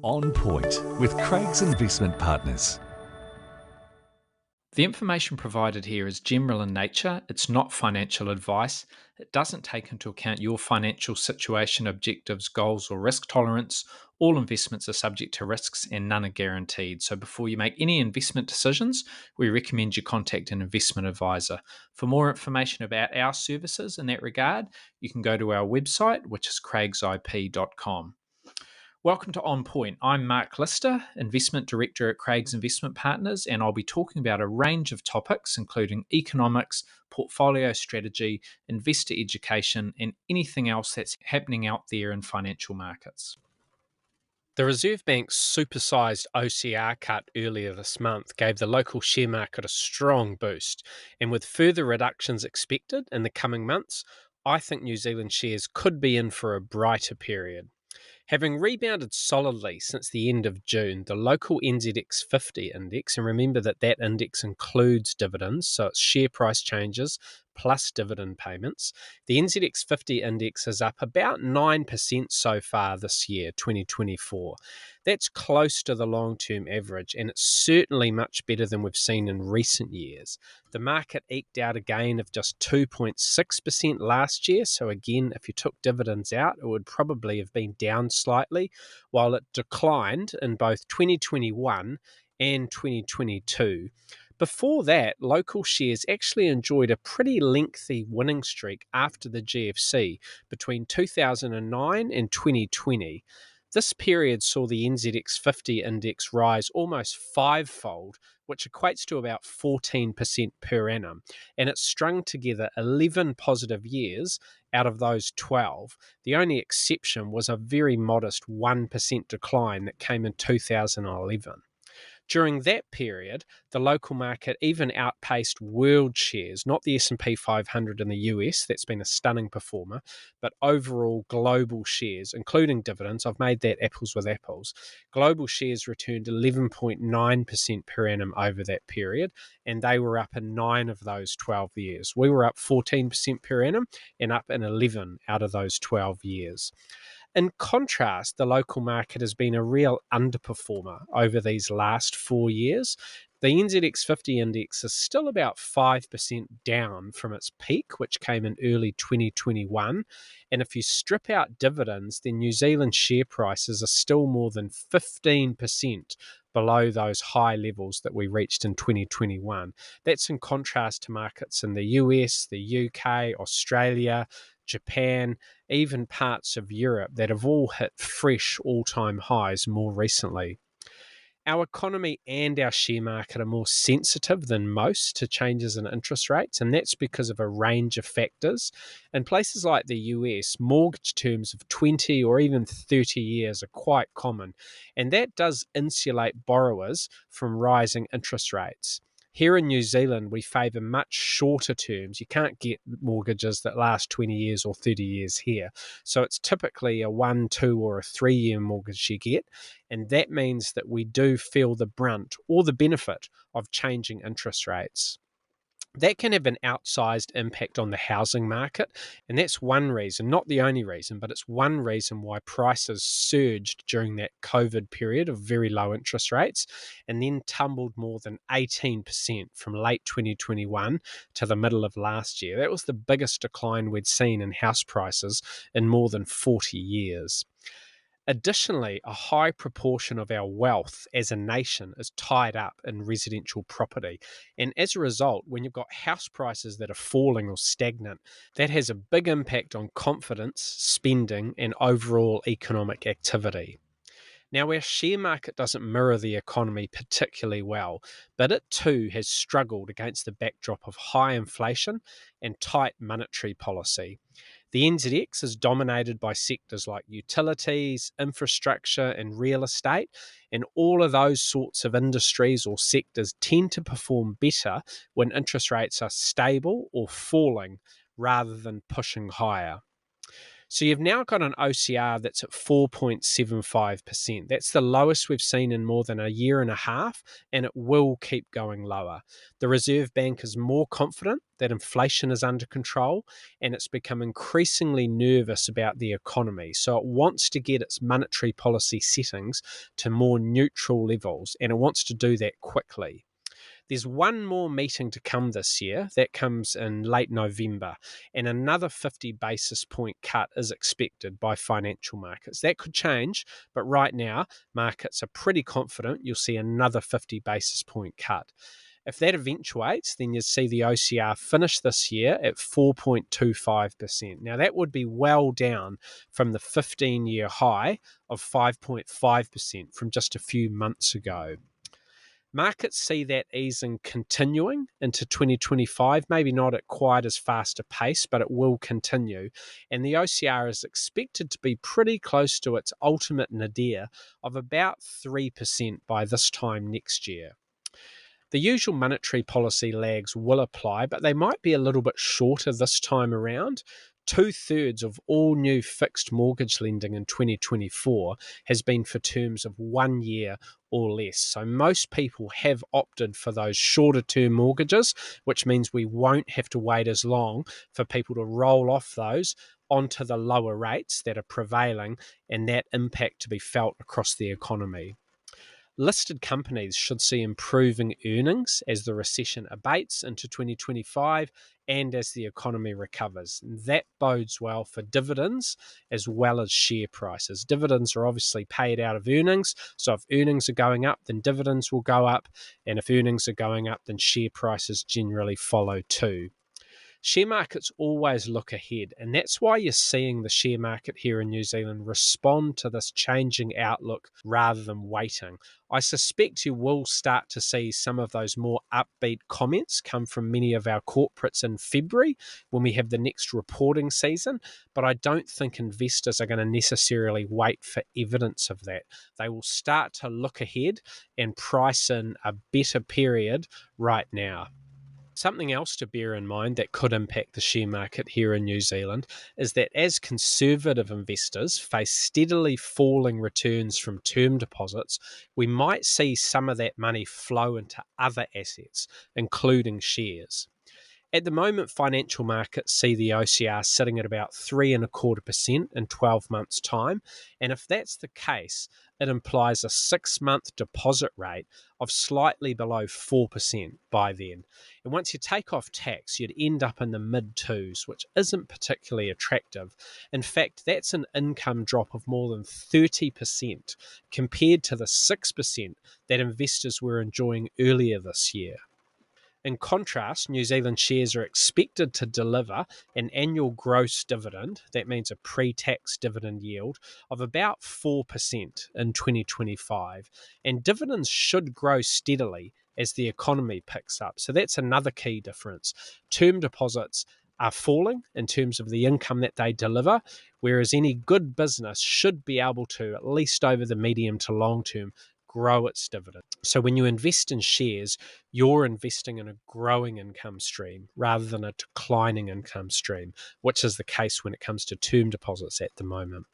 On Point with Craig's Investment Partners. The information provided here is general in nature. It's not financial advice. It doesn't take into account your financial situation, objectives, goals, or risk tolerance. All investments are subject to risks and none are guaranteed. So before you make any investment decisions, we recommend you contact an investment advisor. For more information about our services in that regard, you can go to our website, which is craigsip.com. Welcome to On Point. I'm Mark Lister, Investment Director at Craig's Investment Partners, and I'll be talking about a range of topics, including economics, portfolio strategy, investor education, and anything else that's happening out there in financial markets. The Reserve Bank's supersized OCR cut earlier this month gave the local share market a strong boost, and with further reductions expected in the coming months, I think New Zealand shares could be in for a brighter period. Having rebounded solidly since the end of June, the local NZX 50 index, and remember that index includes dividends, so it's share price changes plus dividend payments, the NZX 50 index is up about 9% so far this year, 2024. That's close to the long-term average, and it's certainly much better than we've seen in recent years. The market eked out a gain of just 2.6% last year, so again, if you took dividends out, it would probably have been down slightly, while it declined in both 2021 and 2022. Before that, local shares actually enjoyed a pretty lengthy winning streak after the GFC between 2009 and 2020. This period saw the NZX 50 index rise almost fivefold, which equates to about 14% per annum, and it strung together 11 positive years out of those 12. The only exception was a very modest 1% decline that came in 2011. During that period, the local market even outpaced world shares, not the S&P 500 in the US, that's been a stunning performer, but overall global shares, including dividends. I've made that apples with apples. Global shares returned 11.9% per annum over that period, and they were up in 9 of those 12 years. We were up 14% per annum and up in 11 out of those 12 years. In contrast, the local market has been a real underperformer over these last 4 years. The NZX 50 index is still about 5% down from its peak, which came in early 2021. And if you strip out dividends, then New Zealand share prices are still more than 15% below those high levels that we reached in 2021. That's in contrast to markets in the US, the UK, Australia, Japan, even parts of Europe that have all hit fresh all-time highs more recently. Our economy and our share market are more sensitive than most to changes in interest rates, and that's because of a range of factors. In places like the US, mortgage terms of 20 or even 30 years are quite common, and that does insulate borrowers from rising interest rates. Here in New Zealand, we favour much shorter terms. You can't get mortgages that last 20 years or 30 years here. So it's typically a 1, 2 or a 3-year mortgage you get. And that means that we do feel the brunt or the benefit of changing interest rates. That can have an outsized impact on the housing market, and that's one reason, not the only reason, but it's one reason why prices surged during that COVID period of very low interest rates and then tumbled more than 18% from late 2021 to the middle of last year. That was the biggest decline we'd seen in house prices in more than 40 years. Additionally, a high proportion of our wealth as a nation is tied up in residential property. And as a result, when you've got house prices that are falling or stagnant, that has a big impact on confidence, spending, and overall economic activity. Now, our share market doesn't mirror the economy particularly well, but it too has struggled against the backdrop of high inflation and tight monetary policy. The NZX is dominated by sectors like utilities, infrastructure, and real estate, and all of those sorts of industries or sectors tend to perform better when interest rates are stable or falling rather than pushing higher. So you've now got an OCR that's at 4.75%. That's the lowest we've seen in more than a year and a half, and it will keep going lower. The Reserve Bank is more confident that inflation is under control, and it's become increasingly nervous about the economy. So it wants to get its monetary policy settings to more neutral levels, and it wants to do that quickly. There's one more meeting to come this year. That comes in late November, and another 50 basis point cut is expected by financial markets. That could change, but right now, markets are pretty confident you'll see another 50 basis point cut. If that eventuates, then you'd see the OCR finish this year at 4.25%. Now, that would be well down from the 15-year high of 5.5% from just a few months ago. Markets see that easing continuing into 2025, maybe not at quite as fast a pace, but it will continue. And the OCR is expected to be pretty close to its ultimate nadir of about 3% by this time next year. The usual monetary policy lags will apply, but they might be a little bit shorter this time around. 2/3 of all new fixed mortgage lending in 2024 has been for terms of 1 year or less. So most people have opted for those shorter term mortgages, which means we won't have to wait as long for people to roll off those onto the lower rates that are prevailing, and that impact to be felt across the economy. Listed companies should see improving earnings as the recession abates into 2025 and as the economy recovers. That bodes well for dividends as well as share prices. Dividends are obviously paid out of earnings, so if earnings are going up, then dividends will go up, and if earnings are going up, then share prices generally follow too. Share markets always look ahead, and that's why you're seeing the share market here in New Zealand respond to this changing outlook rather than waiting. I suspect you will start to see some of those more upbeat comments come from many of our corporates in February when we have the next reporting season, but I don't think investors are going to necessarily wait for evidence of that. They will start to look ahead and price in a better period right now. Something else to bear in mind that could impact the share market here in New Zealand is that as conservative investors face steadily falling returns from term deposits, we might see some of that money flow into other assets, including shares. At the moment, financial markets see the OCR sitting at about 3.25% in 12 months' time. And if that's the case, it implies a 6-month deposit rate of slightly below 4% by then. And once you take off tax, you'd end up in the mid twos, which isn't particularly attractive. In fact, that's an income drop of more than 30% compared to the 6% that investors were enjoying earlier this year. In contrast, New Zealand shares are expected to deliver an annual gross dividend, that means a pre-tax dividend yield, of about 4% in 2025. And dividends should grow steadily as the economy picks up. So that's another key difference. Term deposits are falling in terms of the income that they deliver, whereas any good business should be able to, at least over the medium to long term, grow its dividend. So when you invest in shares, you're investing in a growing income stream rather than a declining income stream, which is the case when it comes to term deposits at the moment.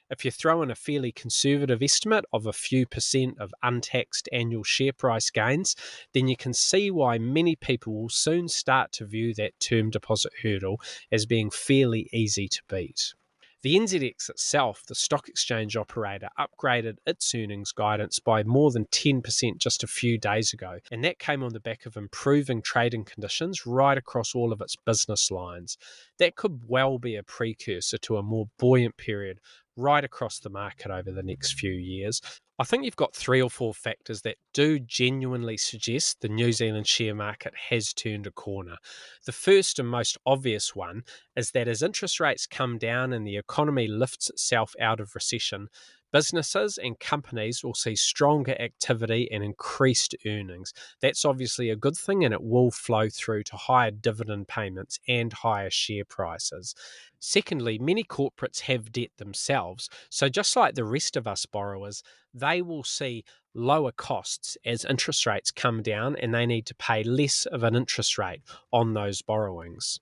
If you throw in a fairly conservative estimate of a few percent of untaxed annual share price gains, then you can see why many people will soon start to view that term deposit hurdle as being fairly easy to beat. The NZX itself, the stock exchange operator, upgraded its earnings guidance by more than 10% just a few days ago, and that came on the back of improving trading conditions right across all of its business lines. That could well be a precursor to a more buoyant period right across the market over the next few years. I think you've got 3 or 4 factors that do genuinely suggest the New Zealand share market has turned a corner. The first and most obvious one is that as interest rates come down and the economy lifts itself out of recession, businesses and companies will see stronger activity and increased earnings. That's obviously a good thing, and it will flow through to higher dividend payments and higher share prices. Secondly, many corporates have debt themselves, so just like the rest of us borrowers, they will see lower costs as interest rates come down and they need to pay less of an interest rate on those borrowings.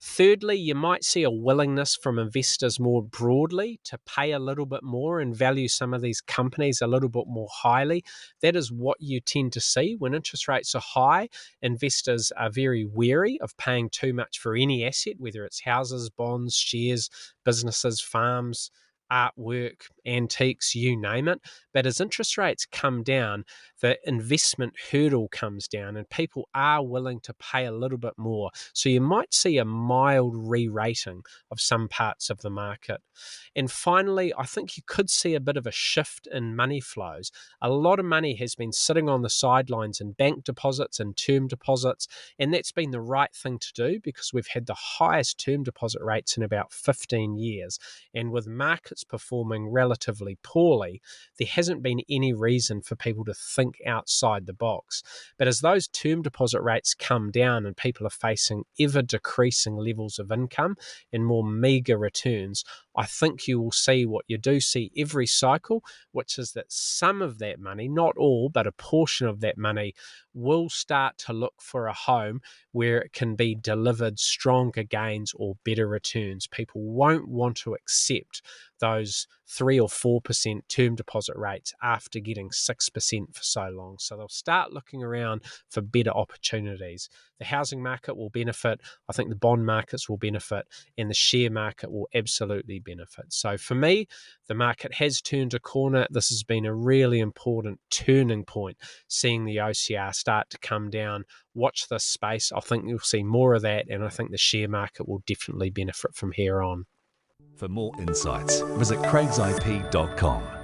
Thirdly, you might see a willingness from investors more broadly to pay a little bit more and value some of these companies a little bit more highly. That is what you tend to see when interest rates are high. Investors are very wary of paying too much for any asset, whether it's houses, bonds, shares, businesses, farms, artwork, antiques, you name it. But as interest rates come down, the investment hurdle comes down and people are willing to pay a little bit more. So you might see a mild re-rating of some parts of the market. And finally, I think you could see a bit of a shift in money flows. A lot of money has been sitting on the sidelines in bank deposits and term deposits, and that's been the right thing to do because we've had the highest term deposit rates in about 15 years. And with markets performing relatively poorly, there hasn't been any reason for people to think outside the box. But as those term deposit rates come down and people are facing ever decreasing levels of income and more meagre returns, I think you will see what you do see every cycle, which is that some of that money, not all, but a portion of that money, will start to look for a home where it can be delivered stronger gains or better returns. People won't want to accept those 3 or 4% term deposit rates after getting 6% for so long. So they'll start looking around for better opportunities. The housing market will benefit. I think the bond markets will benefit, and the share market will absolutely benefit. So for me, the market has turned a corner. This has been a really important turning point, seeing the OCR start to come down. Watch this space. I think you'll see more of that, and I think the share market will definitely benefit from here on. For more insights, visit craigsip.com.